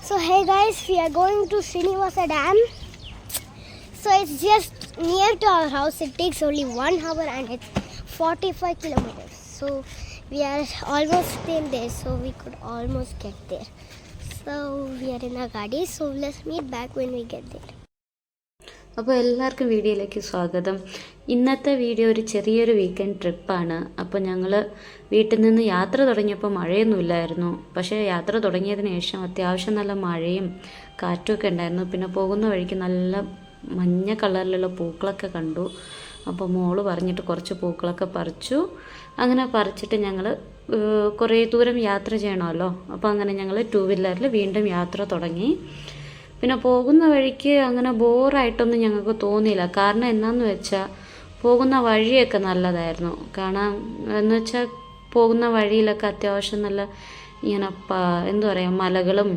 So hey guys, we are going to Srinivasa Dam. So it's just near to our house. It takes only 1 hour and it's 45 kilometers. So we are almost in there. So we could almost get there. So we are in a gadi. So let's meet back when we get there. അപ്പോൾ എല്ലാവർക്കും വീഡിയോയിലേക്ക് സ്വാഗതം. ഇന്നത്തെ video ഒരു ചെറിയൊരു weekend ട്രിപ്പാണ്. അപ്പോൾ ഞങ്ങൾ വീട്ടിൽ നിന്ന് യാത്ര തുടങ്ങിയപ്പോൾ മഴയൊന്നുമില്ലായിരുന്നു. പക്ഷേ യാത്ര തുടങ്ങിയതിന് ശേഷം അത്യാവശ്യം നല്ല മഴയും കാറ്റുമൊക്കെ ഉണ്ടായിരുന്നു. പിന്നെ പോകുന്ന വഴിക്ക് നല്ല മഞ്ഞ കളറിലുള്ള പൂക്കളൊക്കെ കണ്ടു. അപ്പോൾ മോള് പറഞ്ഞിട്ട് കുറച്ച് പൂക്കളൊക്കെ പറിച്ചു. അങ്ങനെ പറിച്ചിട്ട് ഞങ്ങൾ കുറേ ദൂരം യാത്ര ചെയ്യണമല്ലോ. അപ്പോൾ അങ്ങനെ ഞങ്ങൾ 2 വീലറിൽ വീണ്ടും യാത്ര തുടങ്ങി. പിന്നെ പോകുന്ന വഴിക്ക് അങ്ങനെ ബോറായിട്ടൊന്നും ഞങ്ങൾക്ക് തോന്നിയില്ല. കാരണം എന്താണെന്ന് വെച്ചാൽ പോകുന്ന വഴിയൊക്കെ നല്ലതായിരുന്നു. കാണാൻ എന്ന് വെച്ചാൽ പോകുന്ന വഴിയിലൊക്കെ അത്യാവശ്യം നല്ല ഇങ്ങനെ എന്താ പറയുക മലകളും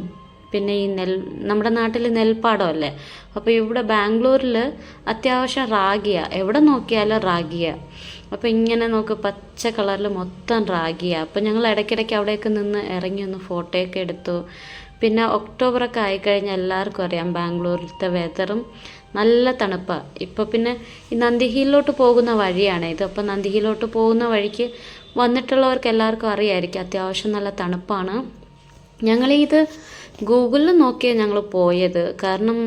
പിന്നെ ഈ നമ്മുടെ നാട്ടിൽ നെൽപ്പാടമല്ലേ. അപ്പോൾ ഇവിടെ ബാംഗ്ലൂരിൽ അത്യാവശ്യം റാഗിയ, എവിടെ നോക്കിയാലും റാഗിയ. അപ്പോൾ ഇങ്ങനെ നോക്ക് പച്ച കളറിൽ മൊത്തം റാഗിയ. അപ്പോൾ ഞങ്ങൾ ഇടയ്ക്കിടയ്ക്ക് അവിടെയൊക്കെ നിന്ന് ഇറങ്ങി ഒന്ന് ഫോട്ടോയൊക്കെ എടുത്തു. പിന്നെ ഒക്ടോബറൊക്കെ ആയിക്കഴിഞ്ഞാൽ എല്ലാവർക്കും അറിയാം ബാംഗ്ലൂരിലത്തെ വെതറും നല്ല തണുപ്പാണ്. ഇപ്പോൾ പിന്നെ ഈ നന്ദി ഹില്ലിലോട്ട് പോകുന്ന വഴിയാണ് ഇത്. അപ്പോൾ നന്ദി ഹില്ലിലോട്ട് പോകുന്ന വഴിക്ക് വന്നിട്ടുള്ളവർക്ക് എല്ലാവർക്കും അറിയാമായിരിക്കും അത്യാവശ്യം നല്ല തണുപ്പാണ്. ഞങ്ങളിത് ഗൂഗിളിൽ നോക്കിയാണ് ഞങ്ങൾ പോയത്. കാരണം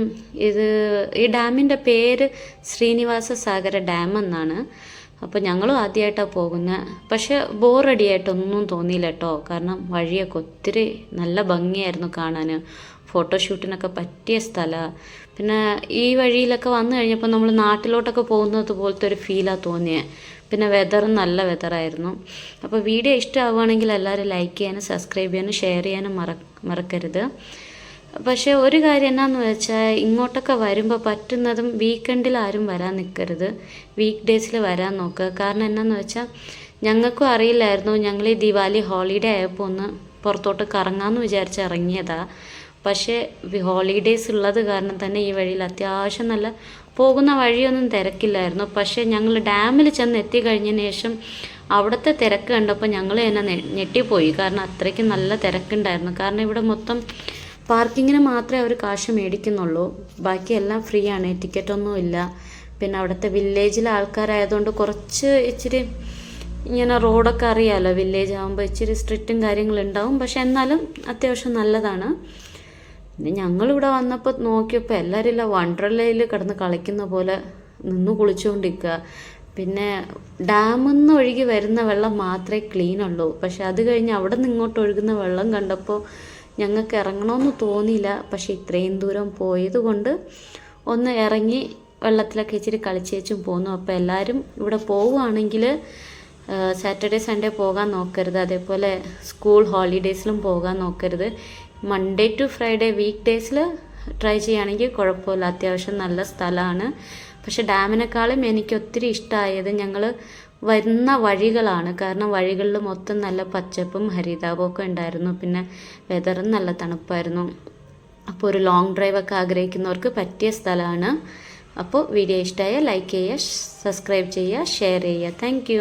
ഈ ഡാമിൻ്റെ പേര് ശ്രീനിവാസ സാഗര ഡാം എന്നാണ്. അപ്പോൾ ഞങ്ങളും ആദ്യമായിട്ടാണ് പോകുന്നത്. പക്ഷെ ബോറടിയായിട്ടൊന്നും തോന്നിയില്ല കേട്ടോ. കാരണം വഴിയൊക്കെ ഒത്തിരി നല്ല ഭംഗിയായിരുന്നു കാണാൻ. ഫോട്ടോഷൂട്ടിനൊക്കെ പറ്റിയ സ്ഥലമാണ്. പിന്നെ ഈ വഴിയിലൊക്കെ വന്നു കഴിഞ്ഞപ്പോൾ നമ്മൾ നാട്ടിലോട്ടൊക്കെ പോകുന്നത് പോലത്തെ ഒരു ഫീലാണ് തോന്നിയത്. പിന്നെ വെതറും നല്ല വെതറായിരുന്നു. അപ്പോൾ വീഡിയോ ഇഷ്ടമാവുകയാണെങ്കിൽ എല്ലാവരും ലൈക്ക് ചെയ്യാനും സബ്സ്ക്രൈബ് ചെയ്യാനും ഷെയർ ചെയ്യാനും മറക്കരുത്. പക്ഷേ ഒരു കാര്യം എന്നാന്ന് വെച്ചാൽ ഇങ്ങോട്ടൊക്കെ വരുമ്പോൾ പറ്റുന്നതും വീക്കെൻഡിൽ ആരും വരാൻ നിൽക്കരുത്. വീക്ക് ഡേയ്സിൽ വരാൻ നോക്കുക. കാരണം എന്നാന്ന് വെച്ചാൽ ഞങ്ങൾക്കും അറിയില്ലായിരുന്നു. ഞങ്ങൾ ഈ ദിവാലി ഹോളിഡേ ആയപ്പോൾ ഒന്ന് പുറത്തോട്ട് കറങ്ങാമെന്ന് വിചാരിച്ച് ഇറങ്ങിയതാണ്. പക്ഷേ ഹോളിഡേയ്സ് ഉള്ളത് കാരണം തന്നെ ഈ വഴിയിൽ അത്യാവശ്യം നല്ല പോകുന്ന വഴിയൊന്നും തിരക്കില്ലായിരുന്നു. പക്ഷേ ഞങ്ങൾ ഡാമിൽ ചെന്ന് എത്തിക്കഴിഞ്ഞതിന് ശേഷം അവിടുത്തെ തിരക്ക് കണ്ടപ്പോൾ ഞങ്ങൾ തന്നെ ഞെട്ടിപ്പോയി. കാരണം അത്രയ്ക്ക് നല്ല തിരക്കുണ്ടായിരുന്നു. കാരണം ഇവിടെ മൊത്തം പാർക്കിങ്ങിന് മാത്രമേ അവർ കാശ് മേടിക്കുന്നുള്ളൂ. ബാക്കിയെല്ലാം ഫ്രീ ആണ്, ടിക്കറ്റൊന്നും ഇല്ല. പിന്നെ അവിടുത്തെ വില്ലേജിലെ ആൾക്കാരായതുകൊണ്ട് കുറച്ച് ഇച്ചിരി ഇങ്ങനെ റോഡൊക്കെ അറിയാമല്ലോ, വില്ലേജ് ആകുമ്പോൾ ഇച്ചിരി സ്ട്രിക്റ്റും കാര്യങ്ങളുണ്ടാവും. പക്ഷെ എന്നാലും അത്യാവശ്യം നല്ലതാണ്. പിന്നെ ഞങ്ങളിവിടെ വന്നപ്പോൾ നോക്കിയപ്പോൾ എല്ലാവരും ഇല്ല വണ്ടർലയിൽ കിടന്ന് കളിക്കുന്ന പോലെ നിന്ന് കുളിച്ചുകൊണ്ടിരിക്കുക. പിന്നെ ഡാമിൽ നിന്ന് ഒഴുകി വരുന്ന വെള്ളം മാത്രമേ ക്ലീനുള്ളൂ. പക്ഷെ അത് കഴിഞ്ഞ് അവിടെ നിന്ന് ഇങ്ങോട്ട് ഒഴുകുന്ന വെള്ളം കണ്ടപ്പോൾ ഞങ്ങൾക്ക് ഇറങ്ങണമെന്ന് തോന്നിയില്ല. പക്ഷെ ഇത്രയും ദൂരം പോയത് കൊണ്ട് ഒന്ന് ഇറങ്ങി വെള്ളത്തിലൊക്കെ ഇച്ചിരി കളിച്ചേച്ചും പോന്നു. അപ്പോൾ എല്ലാവരും ഇവിടെ പോവുകയാണെങ്കിൽ സാറ്റർഡേ സൺഡേ പോകാൻ നോക്കരുത്. അതേപോലെ സ്കൂൾ ഹോളിഡേയ്സിലും പോകാൻ നോക്കരുത്. മൺഡേ ടു ഫ്രൈഡേ വീക്ക് ഡേയ്സിൽ ട്രൈ ചെയ്യുകയാണെങ്കിൽ കുഴപ്പമില്ല. അത്യാവശ്യം നല്ല സ്ഥലമാണ്. പക്ഷെ ഡാമിനേക്കാളും എനിക്ക് ഒത്തിരി ഇഷ്ടമായത് ഞങ്ങൾ വരുന്ന വഴികളാണ്. കാരണം വഴികളിൽ മൊത്തം നല്ല പച്ചപ്പും ഹരിതാപവും ഒക്കെ ഉണ്ടായിരുന്നു. പിന്നെ വെതറും നല്ല തണുപ്പായിരുന്നു. അപ്പോൾ ഒരു ലോങ് ഡ്രൈവൊക്കെ ആഗ്രഹിക്കുന്നവർക്ക് പറ്റിയ സ്ഥലമാണ്. അപ്പോൾ വീഡിയോ ഇഷ്ടമായാൽ ലൈക്ക് ചെയ്യുക, സബ്സ്ക്രൈബ് ചെയ്യുക, ഷെയർ ചെയ്യുക. താങ്ക്